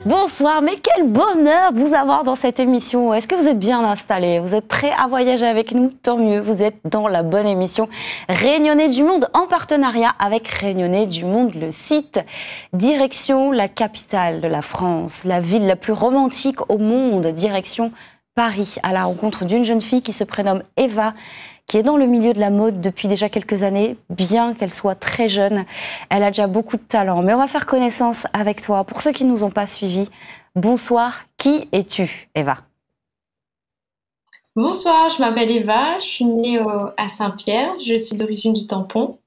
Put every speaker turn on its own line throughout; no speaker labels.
Bonsoir, mais quel bonheur de vous avoir dans cette émission. Est-ce que vous êtes bien installés? Vous êtes prêts à voyager avec nous? Tant mieux, vous êtes dans la bonne émission. Réunionnais du Monde en partenariat avec Réunionnais du Monde, le site. Direction la capitale de la France, la ville la plus romantique au monde. Direction Paris, à la rencontre d'une jeune fille qui se prénomme Eva, qui est dans le milieu de la mode depuis déjà quelques années, bien qu'elle soit très jeune. Elle a déjà beaucoup de talent. Mais on va faire connaissance avec toi. Pour ceux qui ne nous ont pas suivis, bonsoir. Qui es-tu, Eva?
Bonsoir, je m'appelle Eva, je suis née à Saint-Pierre, je suis d'origine du Tampon.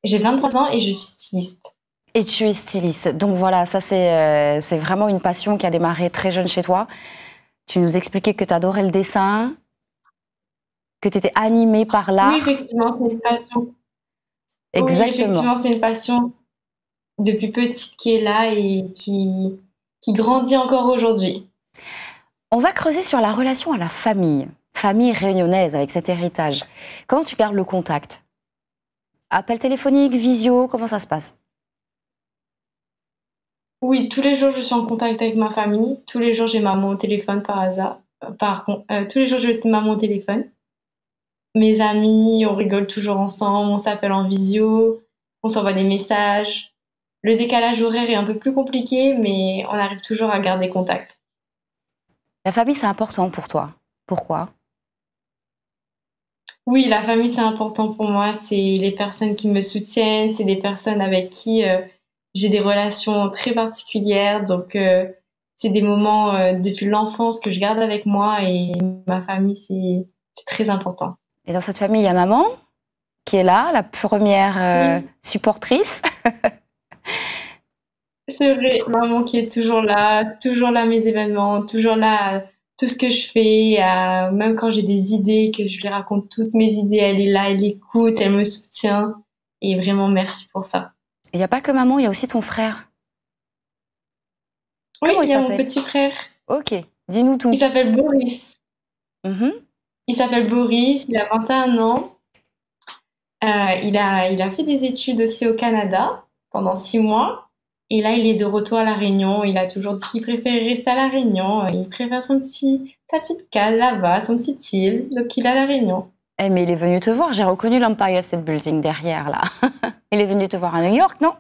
J'ai 23 ans et je suis styliste.
Et tu es styliste. Donc voilà, ça c'est vraiment une passion qui a démarré très jeune chez toi. Tu nous expliquais que tu adorais le dessin, que tu étais animée par
Oui,
l'art.
effectivement, c'est une passion. Oui,
Exactement.
effectivement, c'est une passion depuis petite qui est là et qui grandit encore aujourd'hui.
On va creuser sur la relation à la famille réunionnaise avec cet héritage. Comment tu gardes le contact? Appel téléphonique, visio, comment ça se passe?
Oui, tous les jours, je suis en contact avec ma famille. Tous les jours, j'ai maman au téléphone par hasard. Tous les jours, j'ai maman au téléphone. Mes amis, on rigole toujours ensemble, on s'appelle en visio, on s'envoie des messages. Le décalage horaire est un peu plus compliqué, mais on arrive toujours à garder contact.
La famille, c'est important pour toi. Pourquoi?
Oui, la famille, c'est important pour moi. C'est les personnes qui me soutiennent, c'est des personnes avec qui j'ai des relations très particulières. Donc, c'est des moments depuis l'enfance que je garde avec moi et ma famille, c'est très important.
Et dans cette famille, il y a maman qui est là, la première
Oui,
supportrice.
c'est vrai, maman qui est toujours là à mes événements, toujours là à tout ce que je fais, même quand j'ai des idées, que je lui raconte toutes mes idées, elle est là, elle écoute, elle me soutient. Et vraiment, merci pour ça.
Il n'y a pas que maman, il y a aussi ton frère.
Oui,
Comment il
il y a mon
s'appelle?
petit frère.
Ok, dis-nous
Il
tout.
s'appelle Boris.
Mhm.
Il s'appelle Boris, il a 21 ans. Il a fait des études aussi au Canada pendant 6 mois. Et là, il est de retour à La Réunion. Il a toujours dit qu'il préférait rester à La Réunion. Il préfère sa petite cale là-bas, son petit île. Donc, il est à La Réunion.
Eh, mais il est venu te voir, j'ai reconnu l'Empire State Building derrière, là. Il est venu te voir à New York, non?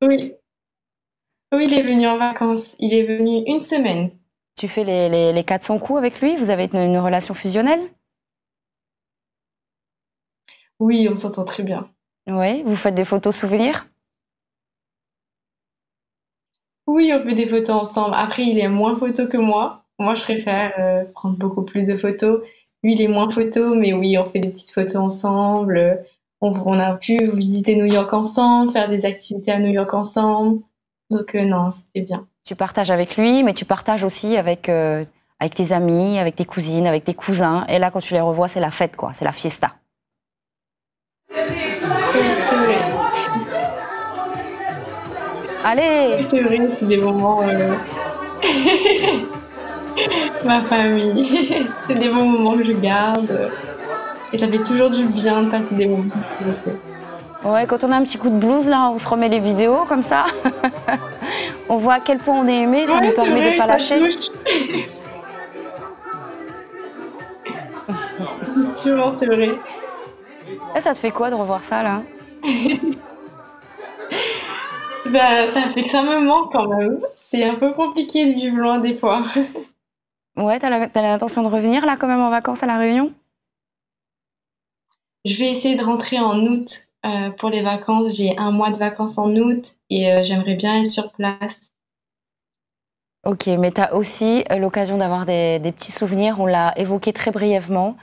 Oui, oui, il est venu en vacances. Il est venu une semaine.
Tu fais les 400 coups avec lui? Vous avez une relation fusionnelle?
Oui, on s'entend très bien.
Oui, vous faites des photos souvenirs?
Oui, on fait des photos ensemble. Après, il est moins photo que moi. Moi, je préfère prendre beaucoup plus de photos. Lui, il est moins photo, mais oui, on fait des petites photos ensemble. On a pu visiter New York ensemble, faire des activités à New York ensemble. Donc, non, c'était bien.
Tu partages avec lui, mais tu partages aussi avec tes amis, avec tes cousines, avec tes cousins. Et là, quand tu les revois, c'est la fête, quoi. C'est la fiesta.
Oui, c'est vrai.
Allez!
Oui, c'est vrai, c'est des moments. Ma famille. C'est des bons moments que je garde. Et ça fait toujours du bien de passer des moments avec eux.
Ouais, quand on a un petit coup de blues, là, on se remet les vidéos comme ça. On voit à quel point on est aimé, ça nous
Ouais, c'est
permet de
vrai,
pas
ça
lâcher.
touche. Effectivement, c'est vrai.
Et ça te fait quoi de revoir ça, là?
Bah, ça fait que ça me manque quand même. C'est un peu compliqué de vivre loin des fois.
Ouais, t'as l'intention de revenir, là, quand même, en vacances à La Réunion?
Je vais essayer de rentrer en août pour les vacances. J'ai un mois de vacances en août et j'aimerais bien être sur place.
Ok, mais t'as aussi l'occasion d'avoir des petits souvenirs. On l'a évoqué très brièvement.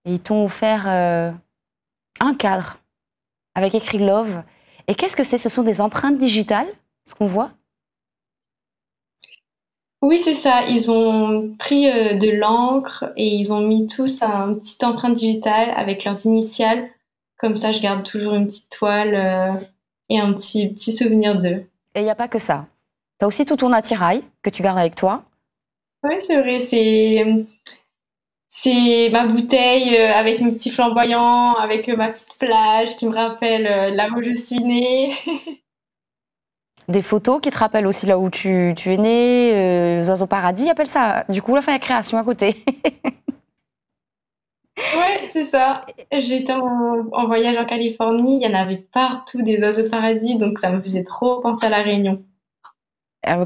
Et ils t'ont offert un cadre avec écrit Love. Et qu'est-ce que c'est? Ce sont des empreintes digitales, ce qu'on voit?
Oui, c'est ça. Ils ont pris de l'encre et ils ont mis tous un petit empreinte digitale avec leurs initiales. Comme ça, je garde toujours une petite toile et un petit souvenir d'eux.
Et il n'y a pas que ça. T'as aussi tout ton attirail que tu gardes avec toi.
Ouais, c'est vrai. C'est ma bouteille avec mes petits flamboyants, avec ma petite plage qui me rappelle là où je suis née.
Des photos qui te rappellent aussi là où tu es né, les oiseaux paradis, ils appellent ça. Du coup, la fin de la création à côté.
Ouais, c'est ça. J'étais en voyage en Californie, il y en avait partout des oiseaux de paradis, donc ça me faisait trop penser à La Réunion.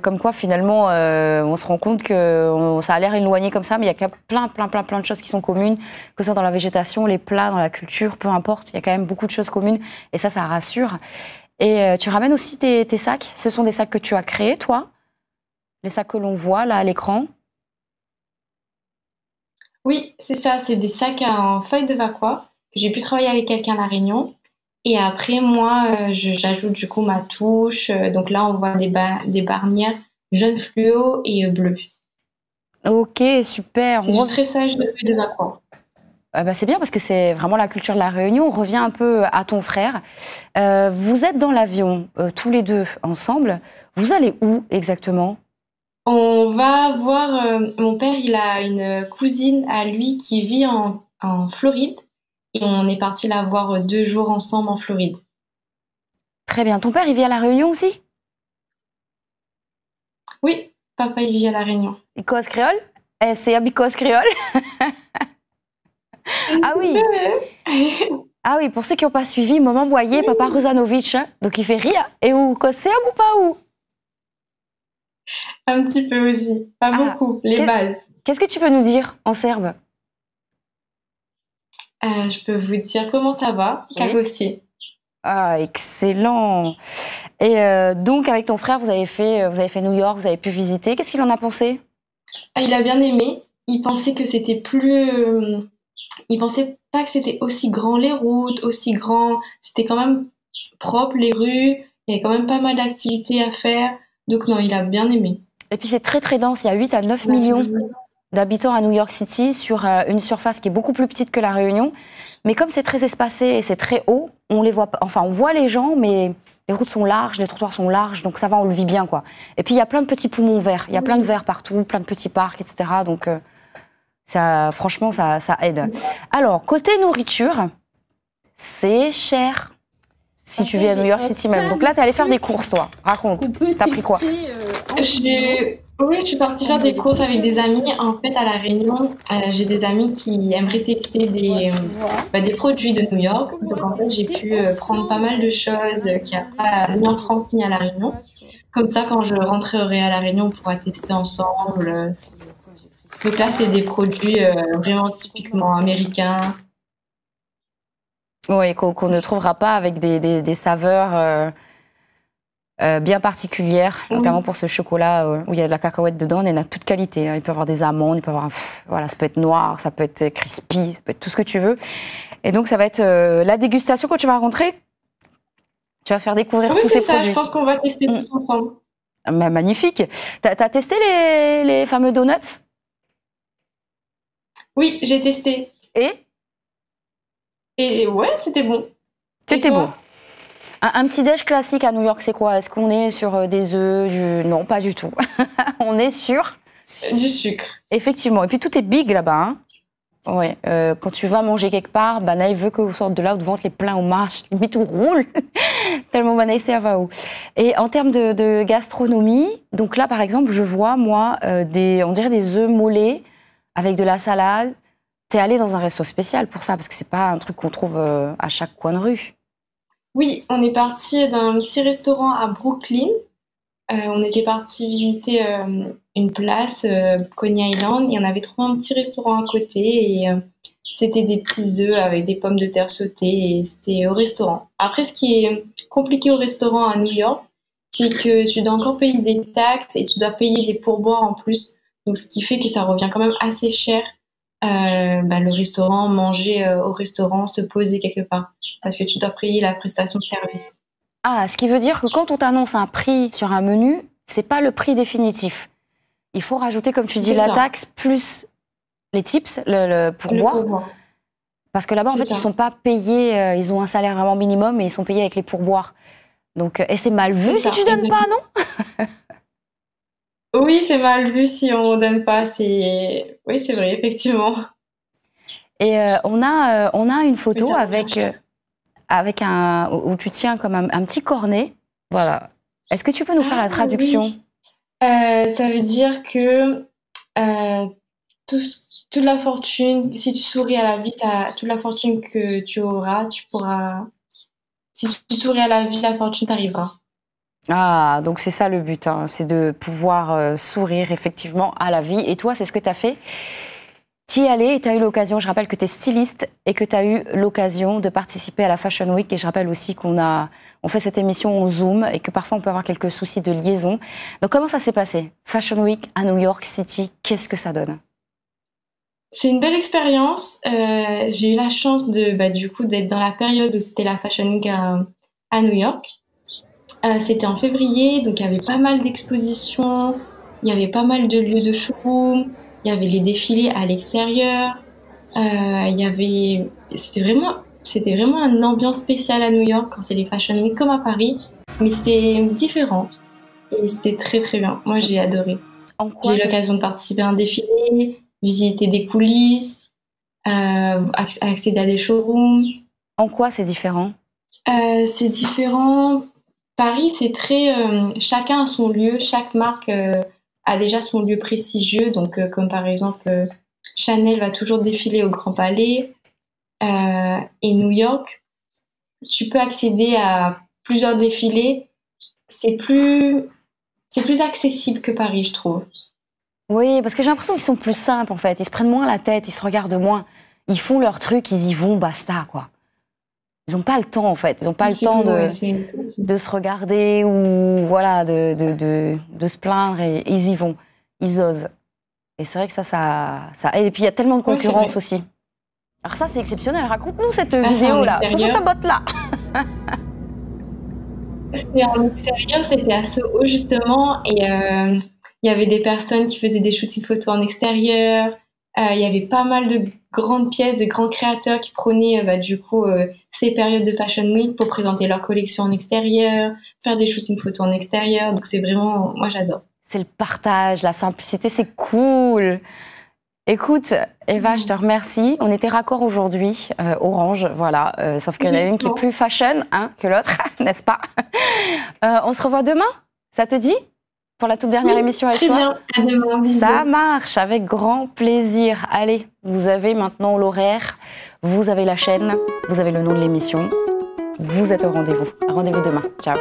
Comme quoi, finalement, on se rend compte que ça a l'air éloigné comme ça, mais il y a quand même plein de choses qui sont communes, que ce soit dans la végétation, les plats, dans la culture, peu importe. Il y a quand même beaucoup de choses communes, et ça rassure. Et tu ramènes aussi tes sacs. Ce sont des sacs que tu as créés, toi? Les sacs que l'on voit là à l'écran.
Oui, c'est ça, c'est des sacs en feuilles de Vaqua que j'ai pu travailler avec quelqu'un à La Réunion. Et après, moi, j'ajoute du coup ma touche. Donc là, on voit des barnières jaune fluo et bleu.
Ok, super.
C'est du tressage de feuilles de Vaqua.
Bah, c'est bien parce que c'est vraiment la culture de la Réunion. On revient un peu à ton frère. Vous êtes dans l'avion tous les deux ensemble. Vous allez où exactement?
On va voir, mon père, il a une cousine à lui qui vit en Floride. Et on est parti la voir 2 jours ensemble en Floride.
Très bien. Ton père, il vit à la Réunion aussi?
Oui, papa, il vit à La Réunion.
Il cause créole? C'est un cause créole? Ah oui. Ah oui, pour ceux qui n'ont pas suivi, Maman Boyer, Papa Ruzanovic, hein, donc il fait rire. Et où cause ou pas où?
Un petit peu aussi, pas beaucoup, les bases.
Qu'est-ce que tu peux nous dire en serbe?
Je peux vous dire comment ça va, Kagossier.
Ah, excellent. Et donc, avec ton frère, vous avez fait New York, vous avez pu visiter. Qu'est-ce qu'il en a pensé?
Il a bien aimé. Il pensait que c'était plus. Il pensait pas que c'était aussi grand les routes, aussi grand. C'était quand même propre les rues. Il y avait quand même pas mal d'activités à faire. Donc non, il a bien aimé.
Et puis c'est très très dense. Il y a 8 à 9 millions d'habitants à New York City sur une surface qui est beaucoup plus petite que La Réunion. Mais comme c'est très espacé et c'est très haut, on les voit pas. Enfin, on voit les gens, mais les routes sont larges, les trottoirs sont larges, donc ça va, on le vit bien, quoi. Et puis il y a plein de petits poumons verts. Il y a plein de verts partout, plein de petits parcs, etc. Donc ça, franchement, ça aide. Alors, côté nourriture, c'est cher. Si tu vis à New York City même. Donc là, t'es allé faire des courses, toi. Raconte. T'as pris quoi?
Oui, je suis partie faire des courses avec des amis. En fait, à La Réunion, j'ai des amis qui aimeraient tester des produits de New York. Donc, en fait, j'ai pu prendre pas mal de choses qu'il n'y a pas ni en France ni à La Réunion. Comme ça, quand je rentrerai à La Réunion, on pourra tester ensemble. Donc là, c'est des produits vraiment typiquement américains.
Oui, qu'on ne trouvera pas avec des saveurs bien particulières, notamment pour ce chocolat où il y a de la cacahuète dedans. On en a toute qualité, hein. Il peut y avoir des amandes, il peut y avoir, voilà, ça peut être noir, ça peut être crispy, ça peut être tout ce que tu veux. Et donc, ça va être la dégustation quand tu vas rentrer. Tu vas faire découvrir tous ces produits.
Oui, c'est ça, je pense qu'on va tester tous ensemble.
Bah, magnifique. T'as testé les fameux donuts?
Oui, j'ai testé. Et ouais, c'était bon.
C'était bon. Un petit déj classique à New York, c'est quoi? Est-ce qu'on est sur des œufs? Non, pas du tout. On est sur
du sucre.
Effectivement. Et puis tout est big là-bas. Hein. Ouais. Quand tu vas manger quelque part, Banaï veut que vous sortez de là où devant les pleins au marche, limite tout roule. Tellement Banaï c'est à où. Et en termes de gastronomie, donc là par exemple, je vois moi on dirait des œufs mollets avec de la salade. T'es allé dans un resto spécial pour ça, parce que c'est pas un truc qu'on trouve à chaque coin de rue.
Oui, on est parti d'un petit restaurant à Brooklyn. On était parti visiter une place, Coney Island, et on avait trouvé un petit restaurant à côté. Et c'était des petits œufs avec des pommes de terre sautées, et c'était au restaurant. Après, ce qui est compliqué au restaurant à New York, c'est que tu dois encore payer des taxes et tu dois payer des pourboires en plus. Donc, ce qui fait que ça revient quand même assez cher. Le restaurant, manger au restaurant, se poser quelque part, parce que tu dois payer la prestation de service.
Ah, ce qui veut dire que quand on t'annonce un prix sur un menu, c'est pas le prix définitif. Il faut rajouter, comme tu dis, la taxe plus les tips, le pourboire. Parce que là-bas, en fait, ils sont pas payés, ils ont un salaire vraiment minimum et ils sont payés avec les pourboires. Donc, et c'est mal vu si tu donnes pas, non?
Oui, c'est mal vu si on donne pas. Oui, c'est vrai, effectivement.
Et on a une photo avec où tu tiens comme un petit cornet. Voilà. Est-ce que tu peux nous faire la traduction?
Oui. Ça veut dire que euh, tout ce- toute la fortune, si tu souris à la vie, toute la fortune que tu auras, tu pourras. Si tu souris à la vie, la fortune t'arrivera.
Ah, donc c'est ça le but, hein, c'est de pouvoir sourire effectivement à la vie. Et toi, c'est ce que tu as fait? Tu y es allé et tu as eu l'occasion, je rappelle que tu es styliste et que tu as eu l'occasion de participer à la Fashion Week. Et je rappelle aussi on fait cette émission en Zoom et que parfois on peut avoir quelques soucis de liaison. Donc comment ça s'est passé? Fashion Week à New York City, qu'est-ce que ça donne?
C'est une belle expérience. J'ai eu la chance du coup, d'être dans la période où c'était la Fashion Week à New York. C'était en février, donc il y avait pas mal d'expositions, il y avait pas mal de lieux de showroom, il y avait les défilés à l'extérieur, il y avait, c'était vraiment une ambiance spéciale à New York quand c'est les Fashion Week comme à Paris, mais c'est différent et c'était très très bien. Moi j'ai adoré.
En
J'ai
quoi
eu
c'est
l'occasion de participer à un défilé, visiter des coulisses, accéder à des showrooms.
en quoi c'est différent?
C'est différent. Paris, c'est très. Chacun a son lieu, chaque marque a déjà son lieu prestigieux. Donc, comme par exemple, Chanel va toujours défiler au Grand Palais. Et New York, tu peux accéder à plusieurs défilés. C'est plus, c'est plus accessible que Paris, je trouve.
Oui, parce que j'ai l'impression qu'ils sont plus simples en fait. Ils se prennent moins la tête, ils se regardent moins. Ils font leur truc, ils y vont, basta quoi. Ils n'ont pas le temps en fait. Ils n'ont pas le
C'est
temps
ouais,
de se regarder ou voilà, de se plaindre et ils y vont. Ils osent. Et c'est vrai que ça aide. Et puis il y a tellement de
ouais, c'est
concurrence
vrai.
aussi. Alors ça, c'est exceptionnel. Raconte-nous cette
Ah, c'est en
vidéo-là. Comment ça
extérieur.
botte là?
C'était en extérieur, c'était à Soho justement, et il y avait des personnes qui faisaient des shootings photos en extérieur. Il y avait pas mal de grandes pièces, de grands créateurs qui prenaient du coup ces périodes de Fashion Week pour présenter leur collection en extérieur, faire des shootings photos en extérieur. Donc c'est vraiment, moi j'adore.
C'est le partage, la simplicité, c'est cool. Écoute, Eva, je te remercie. On était raccord aujourd'hui, orange, voilà. Sauf qu'il y en a une qui est plus fashion hein, que l'autre, n'est-ce pas? On se revoit demain, ça te dit? Pour la toute dernière
Oui,
émission avec
très
toi?
bien. À demain,
Ça
bisous.
marche, avec grand plaisir. Allez, vous avez maintenant l'horaire, vous avez la chaîne, vous avez le nom de l'émission. Vous êtes au rendez-vous. Rendez-vous demain. Ciao.